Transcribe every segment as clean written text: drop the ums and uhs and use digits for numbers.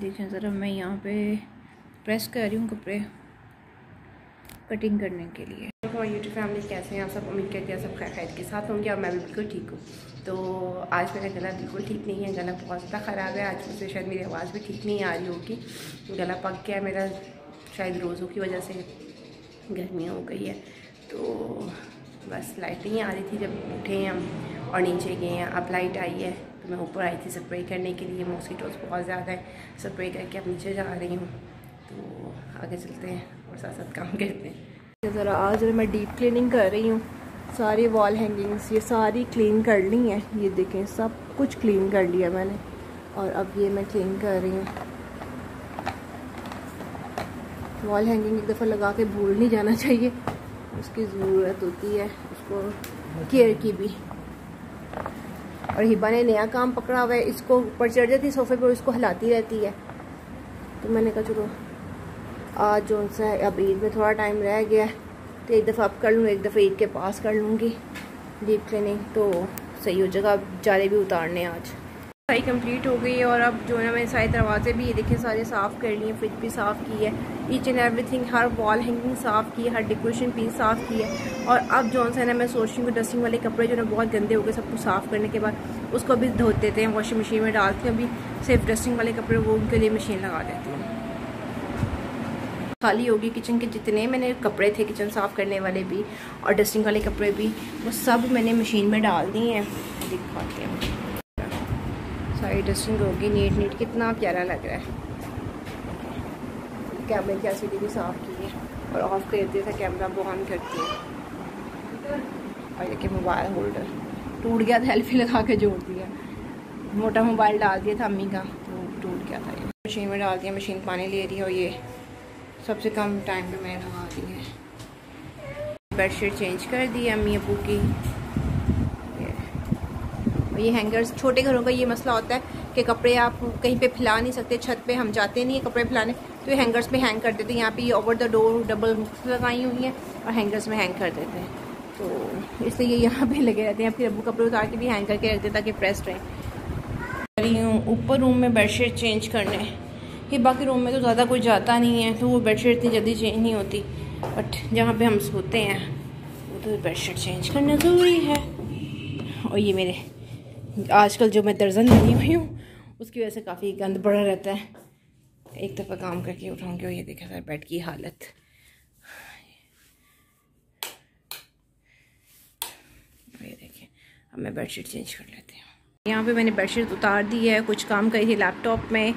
देखें ज़रा, मैं यहाँ पे प्रेस कर रही हूँ कपड़े कटिंग करने के लिए। यूट्यूब फैमिली कैसे हैं आप सब? उम्मीद करती हैं सब खैर के साथ होंगे और मैं भी बिल्कुल ठीक हूँ। तो आज मेरा गला बिल्कुल ठीक नहीं है, गला बहुत ज़्यादा ख़राब है। आज मुझसे शायद मेरी आवाज़ भी ठीक नहीं आ रही होगी, गला पक गया है मेरा, शायद रोज़ों की वजह से गर्मियाँ हो गई है। तो बस लाइट नहीं आ रही थी जब उठे हैं हम और नीचे गए हैं। अब लाइट आई है तो मैं ऊपर आई थी स्प्रे करने के लिए। मॉस्किटोज़ बहुत ज़्यादा है, स्प्रे करके अब नीचे जा रही हूँ। तो आगे चलते हैं और साथ साथ काम करते हैं। ज़रा आज मैं डीप क्लीनिंग कर रही हूँ। सारी वॉल हैंगिंग्स ये सारी क्लीन कर ली हैं। ये देखें सब कुछ क्लीन कर लिया मैंने और अब ये मैं क्लीन कर रही हूँ। वॉल हैंगिंग एक दफ़ा लगा के भूल नहीं जाना चाहिए, उसकी ज़रूरत होती है उसको केयर की भी। और हिबा ने नया काम पकड़ा हुआ है, इसको ऊपर चढ़ जाती सोफे पर, इसको हिलाती रहती है। तो मैंने कहा चलो आज जो सा है, अब ईद में थोड़ा टाइम रह गया तो एक दफ़ा अब कर लूँ, एक दफ़ा ईद के पास कर लूँगी डीप क्लीनिंग, तो सही हो जाएगा। अब जाले भी उतारने आज सही कंप्लीट हो गई है। और अब जो है मैंने सारे दरवाजे भी ये देखें सारे साफ़ कर लिए, फ्रिज भी साफ़ की है, each and everything, her wall hanging साफ़ की है, हर डेकोरेशन पीस साफ़ की है। और अब जो है ना मैं सोच रही हूँ कि डस्टिंग वाले कपड़े जो ना बहुत गंदे हो गए, सब कुछ साफ़ करने के बाद उसको अभी धो देते हैं, वॉशिंग मशीन में डालते हैं। अभी सिर्फ डस्टिंग वाले कपड़े वो उनके लिए मशीन लगा देती हूँ। खाली होगी किचन के जितने मैंने कपड़े थे किचन साफ़ करने वाले भी और डस्टिंग वाले कपड़े भी, वो सब मैंने मशीन में डाल दिए हैं। दिखाते हैं सारी डस्टिंग होगी नीट, कितना प्यारा लग रहा है। कैमरे की एलसीडी भी साफ़ की है और ऑफ कर देते थे, कैमरा वो ऑन करती है। और देखिए मोबाइल होल्डर टूट गया था, सेल्फी लगा के जोड़ दिया। मोटा मोबाइल डाल दिया था अम्मी का, तो टूट गया था। ये मशीन में डाल दिया, मशीन पानी ले रही है और ये सबसे कम टाइम पे मैंने लगा दी है। बेडशीट चेंज कर दी अम्मी अबू की। और ये हैंगर्स, छोटे घरों का ये मसला होता है कि कपड़े आप कहीं पे फैला नहीं सकते, छत पे हम जाते नहीं है कपड़े फैलाने, तो ये हैंगर्स में हैंग कर देते हैं। यहाँ पे ये over the door double hooks लगाई हुई हैं और हैंगर्स में हैंग कर देते हैं, तो इसलिए ये यहाँ पे लगे रहते हैं। फिर अबू कपड़े उतार के भी हैंग करके रखते हैं ताकि प्रेस्ड रहें। ऊपर रूम में बेडशीट चेंज करने, हिबा के रूम में तो ज़्यादा कोई जाता नहीं है तो वो बेडशीट इतनी जल्दी चेंज नहीं होती, बट जहाँ पे हम सोते हैं वो तो बेडशीट चेंज करना ज़रूरी है। और ये मेरे आजकल जो मैं दर्जन बनी हुई हूँ उसकी वजह से काफ़ी गंद पड़ा रहता है। एक दफ़ा काम करके उठाऊँगी और ये देखा सर बेड की हालत। ये देखिए अब मैं बेडशीट चेंज कर लेती हूँ। यहाँ पे मैंने बेडशीट उतार दी है, कुछ काम करी थी लैपटॉप में,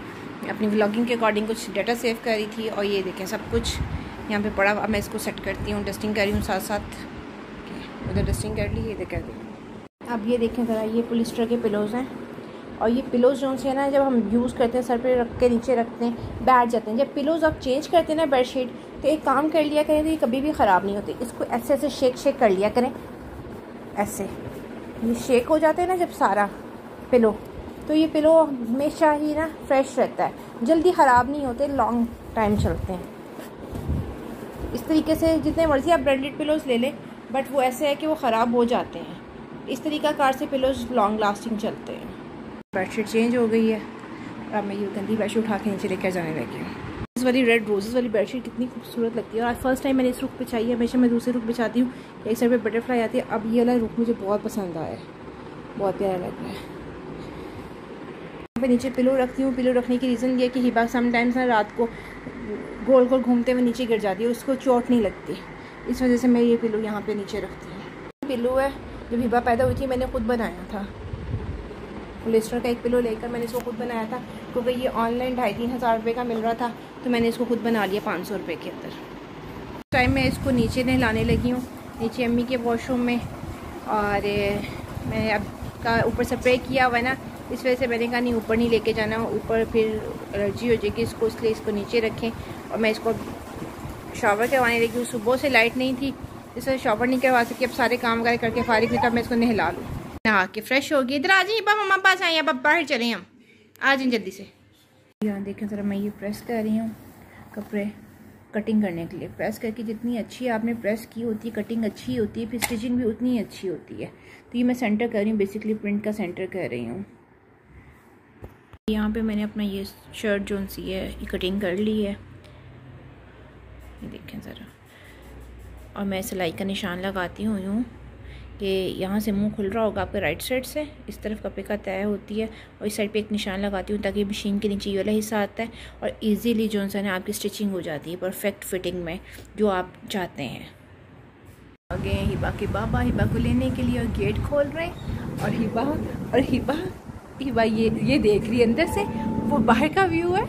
अपनी व्लॉगिंग के अकॉर्डिंग कुछ डाटा सेव करी थी और ये देखें सब कुछ यहाँ पे पड़ा। अब मैं इसको सेट करती हूँ, डस्टिंग कर रही हूँ साथ साथ। उधर डस्टिंग कर ली, ये देखा दी। अब ये देखें ज़रा, ये पॉलिस्टर के पिलोज़ हैं और ये पिलोज़ जो से ना जब हम यूज़ करते हैं सर पे रख के नीचे रखते हैं बैठ जाते हैं। जब पिलोज़ आप चेंज करते हैं ना बेडशीट, तो एक काम कर लिया करें तो ये कभी भी ख़राब नहीं होती। इसको ऐसे ऐसे शेक कर लिया करें, ऐसे ये शेक हो जाते हैं ना जब सारा पिलो, तो ये पिलो हमेशा ही ना फ्रेश रहता है, जल्दी ख़राब नहीं होते, लॉन्ग टाइम चलते हैं। इस तरीके से जितने मर्ज़ी आप ब्रांडेड पिलोज़ ले लें, बट वो ऐसे है कि वो ख़राब हो जाते हैं। इस तरीका कार से पिलोज़ लॉन्ग लास्टिंग चलते हैं। बेडशीट चेंज हो गई है और अब मैं ये गंदी बेडशीट उठा के नीचे लेकर जाने लगी हूँ। इस वाली रेड रोजेज़ वाली बेडशीट कितनी खूबसूरत लगती है और आज फर्स्ट टाइम मैंने इस रुख बिछाई है। हमेशा मैं दूसरे रुख बिछाती हूँ, एक साइड पे बटरफ्लाई आती है। अब ये वाला रुख मुझे बहुत पसंद आया है, बहुत प्यारा लग रहा है। पे नीचे पिलो रखती हूँ। पिलो रखने की रीज़न ये है कि हिबा समटाइम्स ना रात को गोल गोल घूमते हुए नीचे गिर जाती है, उसको चोट नहीं लगती, इस वजह से मैं ये पिलो यहाँ पे नीचे रखती हूँ। पिलो है जब हिबा पैदा हुई थी मैंने खुद बनाया था, पॉलिस्टर का एक पिलो लेकर मैंने इसको खुद बनाया था, क्योंकि ये ऑनलाइन 2,500-3 हज़ार रुपये का मिल रहा था, तो मैंने इसको खुद बना लिया 500 रुपये के अंदर। इस टाइम मैं इसको नीचे नहलाने लगी हूँ, नीचे अम्मी के वॉशरूम में। और मैंने अब का ऊपर स्प्रे किया हुआ है ना, इस वजह से मैंने कहा नहीं ऊपर नहीं लेके जाना, ऊपर फिर एलर्जी हो जाएगी इसको, इसलिए इसको नीचे रखें। और मैं इसको शावर करवाने लगी हूँ। सुबह से लाइट नहीं थी, इसलिए शावर नहीं करवा सकी। अब सारे काम करके फारिग नहीं, तब मैं इसको नहला लूँ, नहा के फ्रेश होगी। इधर आ जाइए मम्मा पास आए, अब बाहर चलें हम, आ जाए जल्दी से। यहाँ देखें ज़रा, मैं ये प्रेस कर रही हूँ कपड़े कटिंग करने के लिए। प्रेस करके जितनी अच्छी आपने प्रेस की होती है, कटिंग अच्छी होती है, फिर स्टिचिंग भी उतनी अच्छी होती है। तो ये मैं सेंटर कर रही हूँ, बेसिकली प्रिंट का सेंटर कर रही हूँ। यहाँ पे मैंने अपना ये शर्ट जो सी है ये कटिंग कर ली है, ये देखें ज़रा। और मैं सिलाई का निशान लगाती हूँ यूँ कि यहाँ से मुंह खुल रहा होगा आपके राइट साइड से, इस तरफ कपड़े का तय होती है, और इस साइड पे एक निशान लगाती हूँ ताकि मशीन के नीचे ये वाला हिस्सा आता है और इजीली जो है ना आपकी स्टिचिंग हो जाती है परफेक्ट फिटिंग में जो आप चाहते हैं। आगे हिबा के बाबा हिबा को लेने के लिए और गेट खोल रहे हैं, और हिबा ये देख रही है अंदर से, वो बाहर का व्यू है,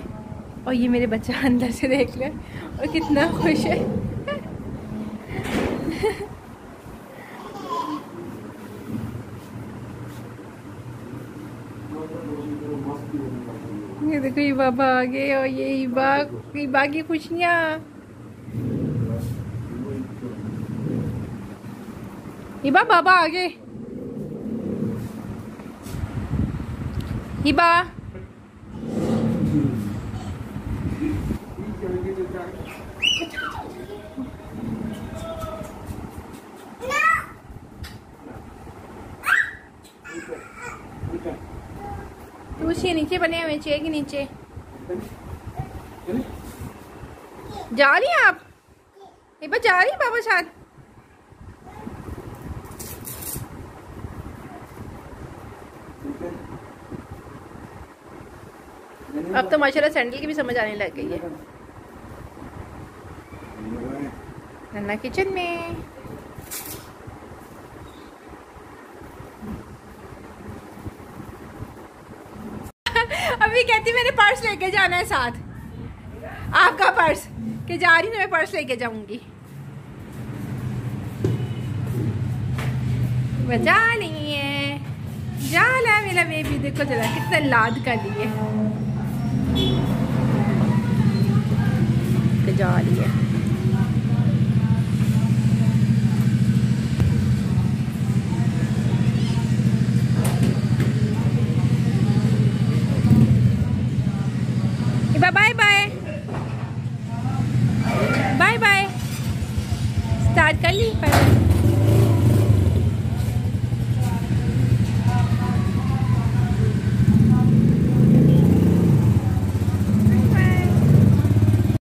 और ये मेरे बच्चा अंदर से देख रहे हैं और कितना खुश है। ये देखो ये बाबा आ गए, और ये हिबा की खुशियाँ। हिबा बाबा आ गए। हिबा तो नीचे बने हुए चेयर के नीचे जा रही हैं आप? हिबा जा रही है बाबा साथ? अब तो माशाल्लाह सैंडल की भी समझ आने लग गई है। नन्ना किचन में अभी कहती मैंने पर्स लेके जाना है साथ, आपका पर्स, कि जा रही हूँ मैं पर्स लेके जाऊंगी। मजा नहीं है, जाला मेरा बेबी, देखो जरा कितना लाद कर लिए जा रही है। Bye bye bye bye, start कर ली। Bye bye.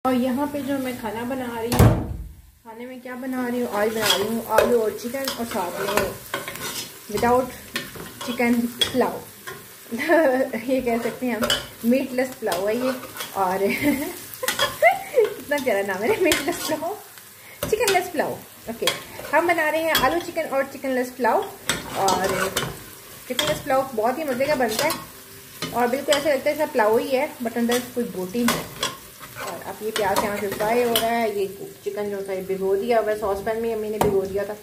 और यहाँ पे जो मैं खाना बना रही हूँ, खाने में क्या बना रही हूँ, आज बना रही हूँ आलू और चिकन, और साथ में विदाउट चिकन पुलाव ये कह सकते हैं हम, मीटलेस पुलाव है ये। और कितना प्यारा नाम है, मीटलेस पुलाव, चिकनलेस पुलाव। ओके, हम बना रहे हैं आलू चिकन और चिकनलेस पुलाव। और चिकनलेस पुलाव बहुत ही मज़े का बनता है और बिल्कुल ऐसा लगता है जैसा पुलाव ही है, बट अंदर कोई प्रोटीन है। और अब ये प्याज यहाँ से फ्राई हो रहा है, ये चिकन जो था भिगो दिया हुआ सॉस पैन में, अम्मी ने भिगो दिया था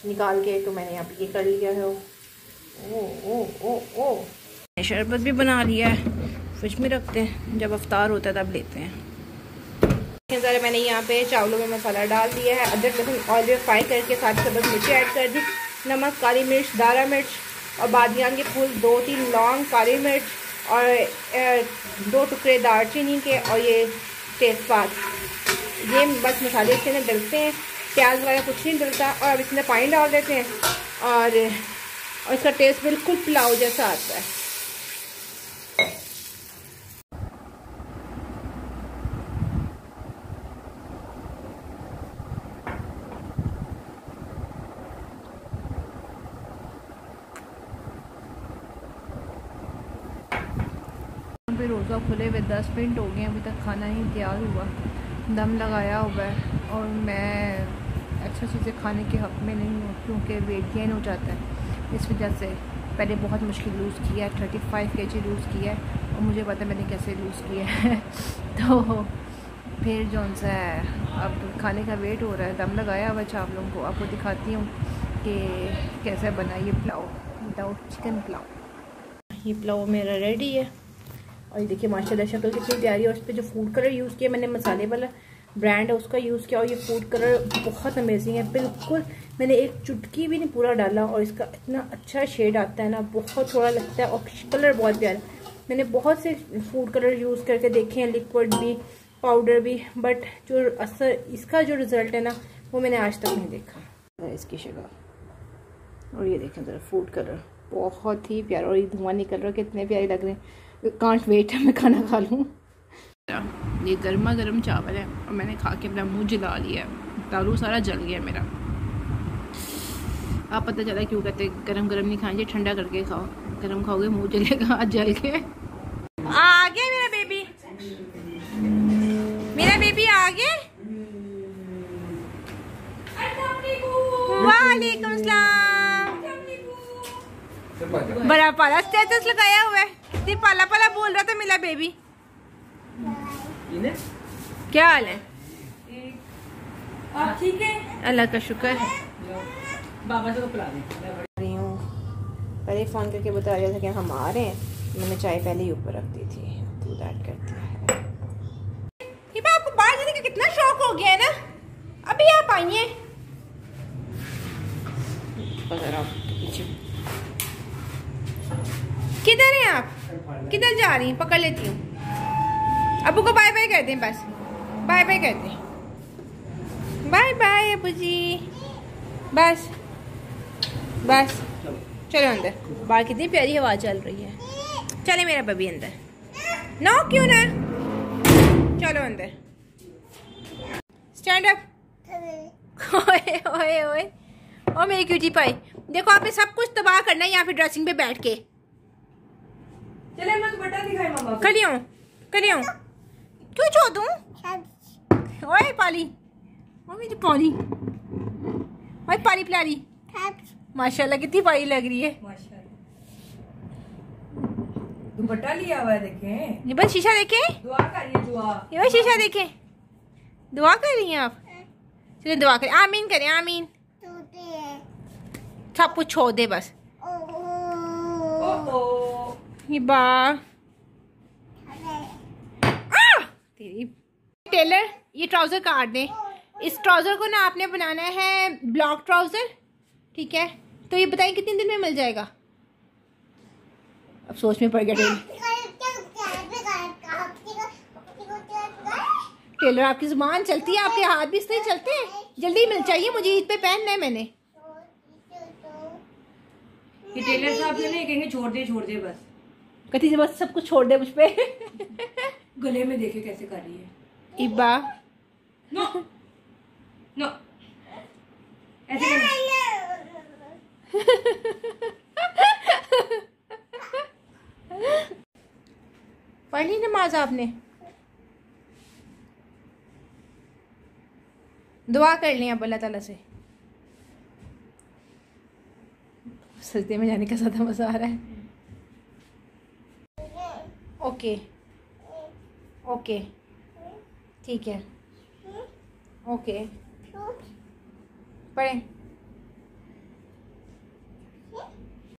निकाल के, तो मैंने यहाँ पे ये कर लिया है। ओ ओ ओ ओ शरबत भी बना लिया है, फ्रिज में रखते हैं, जब अफ्तार होता है तब लेते हैं। ज़रा मैंने यहाँ पे चावलों में मसाला डाल दिया है, अदरक लहसुन ऑयल में फ्राई करके साथ सब्ज़ मिर्ची ऐड कर दी, नमक, काली मिर्च, दारा मिर्च और बादियान के फूल, 2-3 लौंग, काली मिर्च और 2 टुकड़े दालचीनी के, और ये तेज़पात। ये बस मसाले इसके अंदर डलते हैं, प्याज वगैरह कुछ नहीं डलता। और अब इसमें पानी डाल देते हैं और इसका टेस्ट बिल्कुल पुलाव जैसा आता है। पे रोज़ा खुले हुए 10 मिनट हो गए, अभी तक खाना नहीं तैयार हुआ, दम लगाया हुआ है। और मैं अच्छा चीज़ें खाने के हक़ में नहीं हूँ क्योंकि वेट गेन हो जाता है, इस वजह से पहले बहुत मुश्किल लूज़ किया है, 35 kg लूज़ किया है, और मुझे पता है मैंने कैसे लूज़ किया है तो फिर जो सा है अब खाने का वेट हो रहा है, दम लगाया हुआ चावलों को। आपको दिखाती हूँ कि कैसा बना ये पुलाव, विदाउट चिकन पुलाव। ये पुलाव मेरा रेडी है, और ये देखिए माशाल्लाह शक्ल कितनी प्यारी है। और उस पर जो फूड कलर यूज़ किया मैंने, मसाले वाला ब्रांड है उसका यूज़ किया, और ये फूड कलर बहुत अमेजिंग है, बिल्कुल मैंने एक चुटकी भी नहीं पूरा डाला, और इसका इतना अच्छा शेड आता है ना, बहुत थोड़ा लगता है, और कलर बहुत प्यारा। मैंने बहुत से फूड कलर यूज़ करके देखे हैं, लिक्विड भी, पाउडर भी, बट जो असर इसका जो रिज़ल्ट है ना वो मैंने आज तक नहीं देखा। इसकी शक्ल, और ये देखें ज़रा फूड कलर बहुत ही प्यारा, और ये धुआं निकल रहा है, कितने प्यारे लग रहे हैं। कांट वेट है मैं खाना खा लूँ। ये गर्मा गर्म चावल है और मैंने खा के अपना मुँह जला लिया है, तालू सारा जल गया मेरा। आप पता चला क्यों कहते गरम गरम नहीं खाएंगे, ठंडा करके खाओ, गरम खाओगे मुँह जलेगा, आज जल के। आ गया मेरा बेबी, मेरा बेबी आ गया। वालेकुम सलाम। बड़ा पाला स्टेटस लगाया हुआ है, इतनी पाला पाला बोल रहा था मिला बेबी। क्या हाल है? आप ठीक है? अल्लाह का शुक्र है। बाबा से तो पिला रही हूँ, पहले फ़ोन करके बता रहा था कि हम आ रहे हैं, मैंने चाय पहले ही ऊपर रख दी थी, दूध ऐड कर दिया है। ये आपको बाहर जाने का कितना शौक हो गया है ना, अभी आप आइए। किधर हैं आप? किधर जा रही हैं? पकड़ लेती हूँ। अबू को बाय बाय कर दें, बस बाय बाय कर दें। बाय बाय अबू जी, बस बस चलो अंदर। बाहर कितनी प्यारी हवा चल रही है। चले मेरा बबी अंदर। नो क्यों ना, चलो अंदर। Stand up. ओए ओए ओए ओ मेरी क्यूटी पाई, देखो आपने सब कुछ तबाह करना है यहाँ पे ड्रेसिंग पे बैठ के। चले मैं दुपट्टा दिखाई मम्मा। करियो करियो, क्यों छो दूं? ओए पाली, ओ मेरी पाली, ओए पाली प्यारी, माशाल्लाह कितनी पाली लग रही है। दुपट्टा लिया हुआ है, देखें। ये बस शीशा देखे, दुआ करिए, दुआ। ये बस शीशा देखे, दुआ कर रही हैं आप। चलिए दुआ करें, आमीन करें, आमीन। सब कुछ छोड़ दे बस। ये बा तेरी टेलर, ये ट्राउजर काट दे। इस ट्राउजर को ना आपने बनाना है ब्लॉक ट्राउजर, ठीक है? तो ये बताइए कितने दिन में मिल जाएगा? अब सोच में पड़ गया टेलर। टेलर आपकी जुबान चलती है, आपके हाथ भी इससे चलते हैं। जल्दी मिल चाहिए मुझे, ईद पे पहनना है मैंने। ये टेलर साहब जो नहीं कहेंगे छोड़ दे बस, कथी से बस सब कुछ छोड़ दे मुझ पे। गले में देखे कैसे कर रही है इब्बा। नो नो ऐसे पढ़ ली नमाज आपने? दुआ कर लिया अब अल्लाह ताला से। सजदे में जाने का ज़्यादा मज़ा आ रहा है। ओके ओके ठीक है, ओके पढ़ें।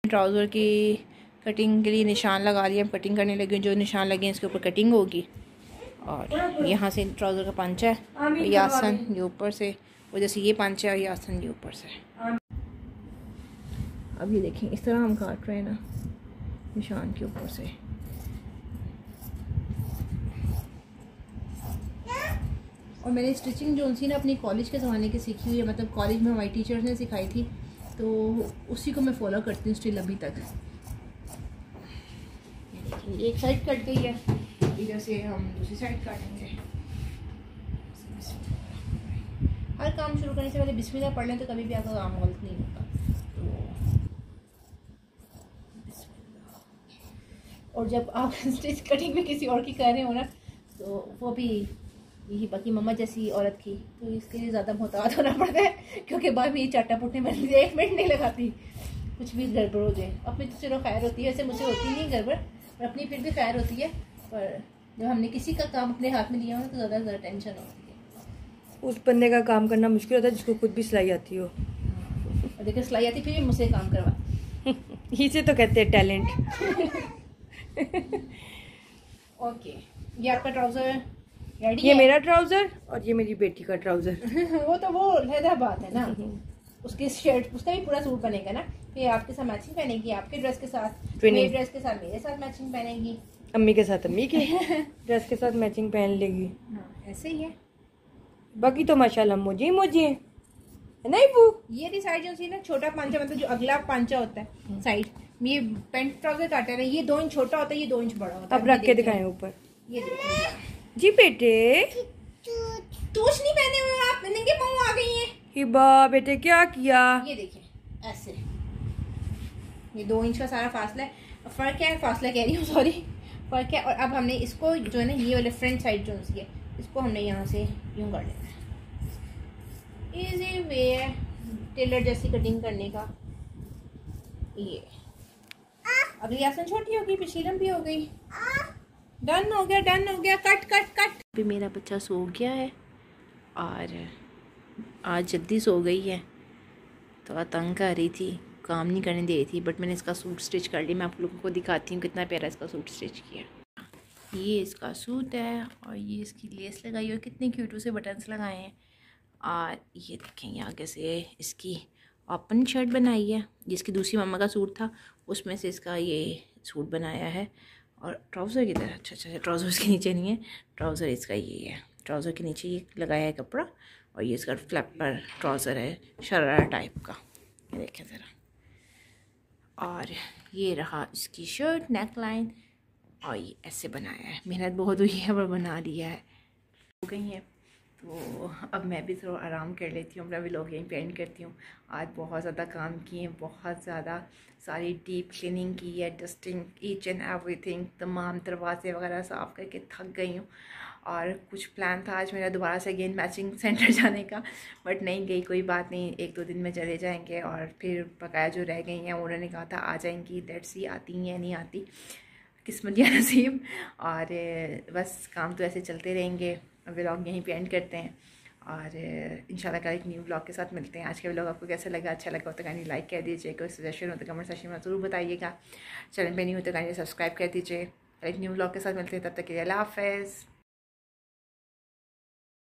ट्राउज़र की कटिंग के लिए निशान लगा दिए, हम कटिंग करने लगे। जो निशान लगे हैं इसके ऊपर कटिंग होगी। और यहाँ से ट्राउज़र का पंच है, ये आसन ये ऊपर से, और जैसे ये पंच है और ये आसन ये ऊपर से। अब ये देखें इस तरह हम काट रहे हैं ना निशान के ऊपर से। और मैंने स्टिचिंग जो उनसी ना अपनी कॉलेज के ज़माने की सीखी हुई है, मतलब कॉलेज में हमारी टीचर्स ने सिखाई थी, तो उसी को मैं फॉलो करती हूँ स्टिल अभी तक। एक साइड कट गई है, इधर से हम दूसरी साइड काटेंगे। हर काम शुरू करने से पहले बिस्मिल्लाह पढ़ लें तो कभी भी आपका काम गलत नहीं होता। और जब आप स्टिच कटिंग में किसी और की कर रहे हो ना, तो वो भी यही बाकी मम्मा जैसी औरत की, तो इसके लिए ज़्यादा मोहतात होना पड़ता है, क्योंकि बाद में ये चाटा पुटने में 1 मिनट नहीं लगाती, कुछ भी गड़बड़ हो जाए। अपनी तो चलो खैर होती है, वैसे मुझसे होती नहीं गड़बड़, और अपनी फिर भी खैर होती है। पर जब हमने किसी का काम अपने हाथ में लिया हो तो ज़्यादा टेंशन होती है। उस बंदे का काम करना मुश्किल होता है जिसको खुद भी सिलाई आती हो। और देखिए सिलाई आती फिर भी मुझसे काम करवा। इसे तो कहते हैं टैलेंट। ओके, ये आपका ट्राउज़र रेडी ये है? मेरा ट्राउज़र और ये मेरी बेटी का ट्राउज़र। वो तो वो लहदा बात है ना। उसके शर्ट उसका भी पूरा सूट बनेगा ना, फिर आपके साथ मैचिंग पहनेगी, आपके ड्रेस के साथ, मेरे ड्रेस के साथ मेरे साथ मैचिंग पहनेगी, अम्मी के साथ अम्मी के ड्रेस के साथ मैचिंग पहन लेगी। हाँ ऐसे ही है। बाकी तो माशाल्लाह मुझे नहीं बू। ये थी साइड जो सी ना छोटा पांचा, मतलब जो अगला पांचा होता है साइड, ये पैंट ट्राउजर काटे हैं, ये 2 इंच छोटा होता है, ये 2 इंच बड़ा होता है। अब रख के दिखाएं ऊपर। ये देखिए जी बेटे, टूच नहीं पहने हुए आप, नंगे पाँव आ गई हैं। हिबा बेटे क्या किया? ये देखिए ऐसे, ये 2 इंच का सारा फासला है। फ़र्क क्या है, फासला कह रही हूँ सॉरी, फ़र्क है। और अब हमने इसको जो है ना, ये वाले फ्रंट साइड जो है इसको हमने यहाँ से यूँ कर लेना है। ईजी वे है टेलर जैसी कटिंग करने का। ये अगली आसन छोटी होगी, पिछली लंबी हो गई। डन हो गया, डन हो गया। Cut cut cut. अभी मेरा बच्चा सो गया है और आज जल्दी सो गई है, थोड़ा तंग कर रही थी, काम नहीं करने दे रही थी। बट मैंने इसका सूट स्टिच कर लिया। मैं आप लोगों को दिखाती हूँ कितना प्यारा इसका सूट स्टिच किया। ये इसका सूट है और ये इसकी लेस लगाई और कितने क्यूट से बटन्स लगाए हैं। और ये देखें, ये आगे से इसकी ओपन शर्ट बनाई है। जिसकी दूसरी मम्मा का सूट था उसमें से इसका ये सूट बनाया है। और ट्राउज़र की तरह, अच्छा ट्राउज़र इसके नीचे नहीं है, ट्राउज़र इसका ये है। ट्राउज़र के नीचे ये लगाया है कपड़ा और ये इसका फ्लैपर ट्राउज़र है, शरारा टाइप का। ये देखें ज़रा। और ये रहा इसकी शर्ट, नेक लाइन। और ये ऐसे बनाया है, मेहनत बहुत हुई है पर बना लिया है। हो गई है तो अब मैं भी थोड़ा आराम कर लेती हूँ, अपना व्लॉग यहीं पे एंड करती हूँ। आज बहुत ज़्यादा काम किए हैं, बहुत ज़्यादा सारी डीप क्लीनिंग की है, डस्टिंग ईच एंड एवरीथिंग, तमाम दरवाजे वगैरह साफ़ करके थक गई हूँ। और कुछ प्लान था आज मेरा दोबारा से अगेन मैचिंग सेंटर जाने का, बट नहीं गई। कोई बात नहीं, 1-2 दिन में चले जाएंगे। और फिर बकाया जो रह गई हैं उन्होंने कहा था आ जाएंगी, दैट्स ही, आती हैं नहीं आती, किस्मत या नसीब। और बस काम तो ऐसे चलते रहेंगे। व्लॉग यहीं पे एंड करते हैं और इंशाल्लाह कल एक न्यू व्लॉग के साथ मिलते हैं। आज का व्लॉग आपको कैसा लगा, अच्छा लगा हो तो काइंडली लाइक कर दीजिए, कोई सजेशन हो तो कमेंट सेक्शन में ज़रूर बताइएगा। चैनल पे नहीं हो तो काइंडली सब्सक्राइब कर दीजिए। एक न्यू व्लॉग के साथ मिलते हैं, तब तक के लिए अल्लाह हाफ़िज़।